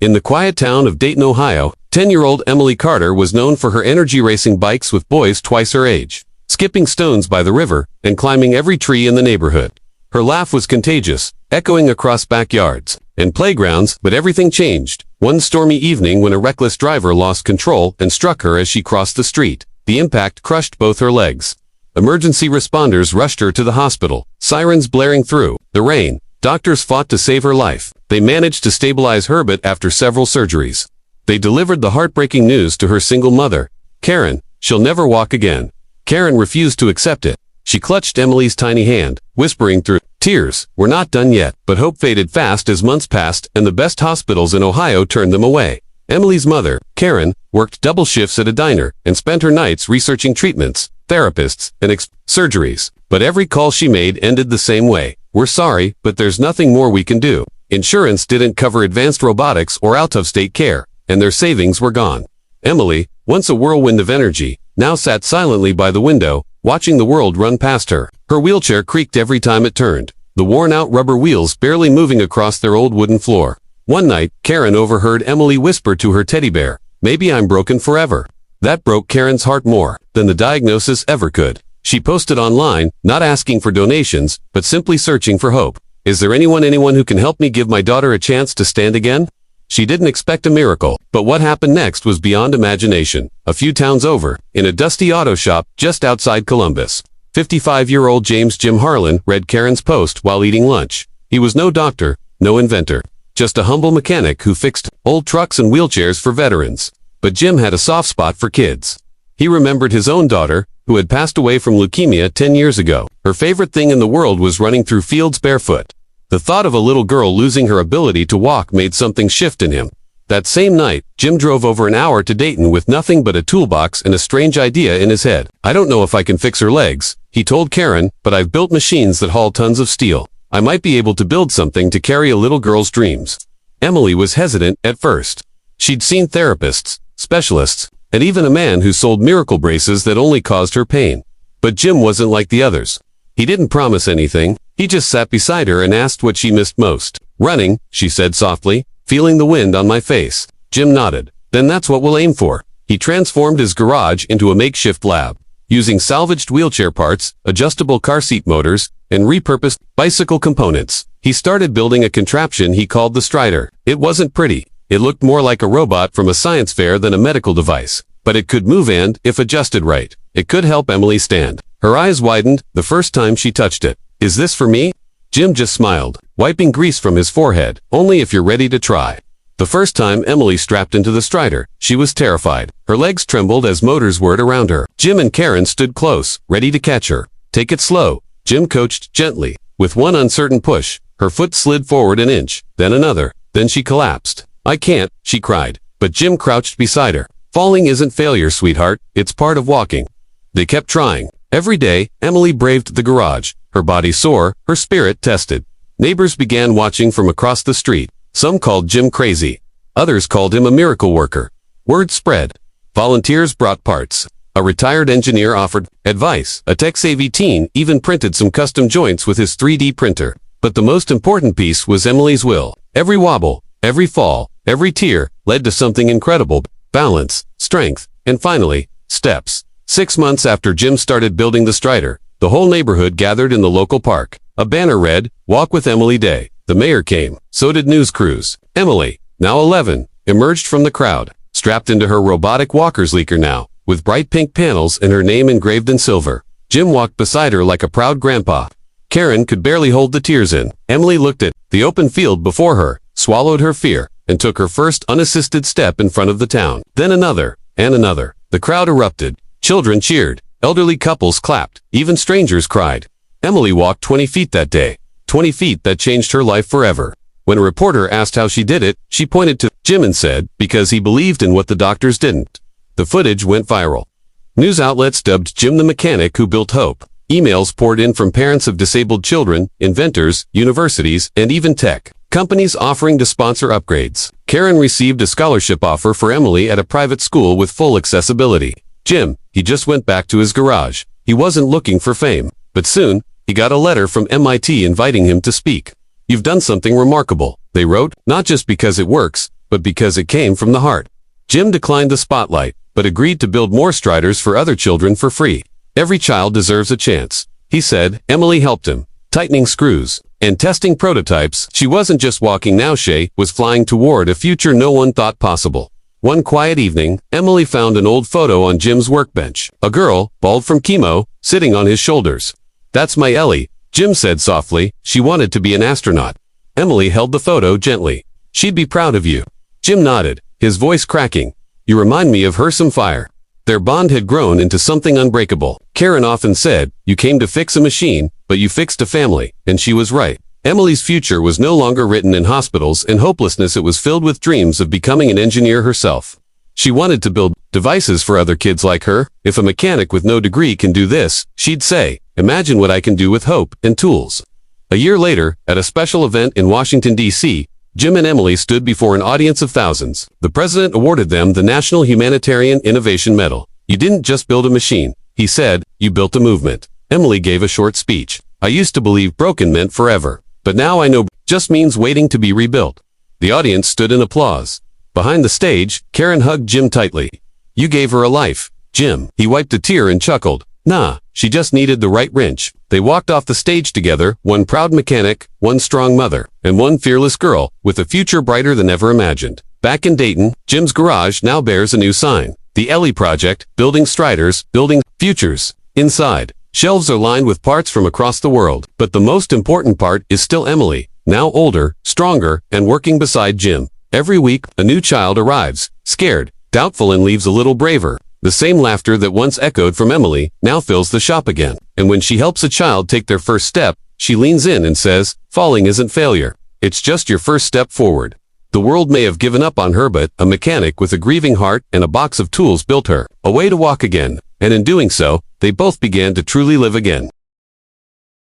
In the quiet town of Dayton, Ohio, 10-year-old Emily Carter was known for her energy racing bikes with boys twice her age, skipping stones by the river, and climbing every tree in the neighborhood. Her laugh was contagious, echoing across backyards and playgrounds, but everything changed one stormy evening when a reckless driver lost control and struck her as she crossed the street. The impact crushed both her legs. Emergency responders rushed her to the hospital, sirens blaring through the rain. Doctors fought to save her life. They managed to stabilize her, but after several surgeries, they delivered the heartbreaking news to her single mother, Karen. She'll never walk again. Karen refused to accept it. She clutched Emily's tiny hand, whispering through tears, "We're not done yet." But hope faded fast as months passed and the best hospitals in Ohio turned them away. Emily's mother, Karen, worked double shifts at a diner and spent her nights researching treatments, therapists, and surgeries. But every call she made ended the same way. "We're sorry, but there's nothing more we can do." Insurance didn't cover advanced robotics or out-of-state care, and their savings were gone. Emily, once a whirlwind of energy, now sat silently by the window, watching the world run past her. Her wheelchair creaked every time it turned, the worn-out rubber wheels barely moving across their old wooden floor. One night, Karen overheard Emily whisper to her teddy bear, "Maybe I'm broken forever." That broke Karen's heart more than the diagnosis ever could. She posted online, not asking for donations, but simply searching for hope. "Is there anyone who can help me give my daughter a chance to stand again?" She didn't expect a miracle, but what happened next was beyond imagination. A few towns over, in a dusty auto shop just outside Columbus, 55-year-old Jim Harlan read Karen's post while eating lunch. He was no doctor, no inventor, just a humble mechanic who fixed old trucks and wheelchairs for veterans. But Jim had a soft spot for kids. He remembered his own daughter, who had passed away from leukemia 10 years ago. Her favorite thing in the world was running through fields barefoot. The thought of a little girl losing her ability to walk made something shift in him. That same night, Jim drove over an hour to Dayton with nothing but a toolbox and a strange idea in his head. "I don't know if I can fix her legs," he told Karen, "but I've built machines that haul tons of steel. I might be able to build something to carry a little girl's dreams." Emily was hesitant at first. She'd seen therapists, specialists, and even a man who sold miracle braces that only caused her pain. But Jim wasn't like the others. He didn't promise anything. He just sat beside her and asked what she missed most. "Running," she said softly, "feeling the wind on my face." Jim nodded. "Then that's what we'll aim for." He transformed his garage into a makeshift lab. Using salvaged wheelchair parts, adjustable car seat motors, and repurposed bicycle components, he started building a contraption he called the Strider. It wasn't pretty. It looked more like a robot from a science fair than a medical device. But it could move and, if adjusted right, it could help Emily stand. Her eyes widened the first time she touched it. "Is this for me?" Jim just smiled, wiping grease from his forehead. "Only if you're ready to try." The first time Emily strapped into the Strider, she was terrified. Her legs trembled as motors whirred around her. Jim and Karen stood close, ready to catch her. "Take it slow," Jim coached gently. With one uncertain push, her foot slid forward an inch, then another, then she collapsed. "I can't," she cried, but Jim crouched beside her. "Falling isn't failure, sweetheart. It's part of walking." They kept trying. Every day, Emily braved the garage, her body sore, her spirit tested. Neighbors began watching from across the street. Some called Jim crazy. Others called him a miracle worker. Word spread. Volunteers brought parts. A retired engineer offered advice. A tech-savvy teen even printed some custom joints with his 3D printer. But the most important piece was Emily's will. Every wobble, every fall, every tear led to something incredible. Balance, strength, and finally, steps. 6 months after Jim started building the Strider, the whole neighborhood gathered in the local park. A banner read, "Walk with Emily Day." The mayor came. So did news crews. Emily, now 11, emerged from the crowd, strapped into her robotic walker's leaker now, with bright pink panels and her name engraved in silver. Jim walked beside her like a proud grandpa. Karen could barely hold the tears in. Emily looked at the open field before her, swallowed her fear, and took her first unassisted step in front of the town. Then another, and another. The crowd erupted. Children cheered. Elderly couples clapped. Even strangers cried. Emily walked 20 feet that day. 20 feet that changed her life forever. When a reporter asked how she did it, she pointed to Jim and said, because he believed in what the doctors didn't. The footage went viral. News outlets dubbed Jim the mechanic who built hope. Emails poured in from parents of disabled children, inventors, universities, and even tech companies offering to sponsor upgrades. Karen received a scholarship offer for Emily at a private school with full accessibility. Jim, he just went back to his garage. He wasn't looking for fame. But soon, he got a letter from MIT inviting him to speak. "You've done something remarkable," they wrote, "not just because it works, but because it came from the heart. Jim declined the spotlight, but agreed to build more striders for other children for free. Every child deserves a chance, he said. Emily helped him, tightening screws and testing prototypes. She wasn't just walking now, she was flying toward a future no one thought possible. One quiet evening, Emily found an old photo on Jim's workbench. A girl, bald from chemo, sitting on his shoulders. "That's my Ellie," Jim said softly. "She wanted to be an astronaut." Emily held the photo gently. "She'd be proud of you." Jim nodded, his voice cracking. "You remind me of her some fire." Their bond had grown into something unbreakable. Karen often said, "You came to fix a machine, but you fixed a family," and she was right. Emily's future was no longer written in hospitals and hopelessness. It was filled with dreams of becoming an engineer herself. She wanted to build devices for other kids like her. "If a mechanic with no degree can do this," she'd say, "imagine what I can do with hope and tools." A year later, at a special event in Washington, D.C., Jim and Emily stood before an audience of thousands. The president awarded them the National Humanitarian Innovation Medal. "You didn't just build a machine," he said, "you built a movement." Emily gave a short speech. "I used to believe broken meant forever. But now I know just means waiting to be rebuilt." The audience stood in applause. Behind the stage, Karen hugged Jim tightly. "You gave her a life, Jim." He wiped a tear and chuckled. "Nah, she just needed the right wrench." They walked off the stage together, one proud mechanic, one strong mother, and one fearless girl, with a future brighter than ever imagined. Back in Dayton, Jim's garage now bears a new sign. The Ellie Project, building striders, building futures. Inside, shelves are lined with parts from across the world. But the most important part is still Emily, now older, stronger, and working beside Jim. Every week, a new child arrives, scared, doubtful, and leaves a little braver. The same laughter that once echoed from Emily now fills the shop again. And when she helps a child take their first step, she leans in and says, "Falling isn't failure. It's just your first step forward." The world may have given up on her, but a mechanic with a grieving heart and a box of tools built her a way to walk again. And in doing so, they both began to truly live again.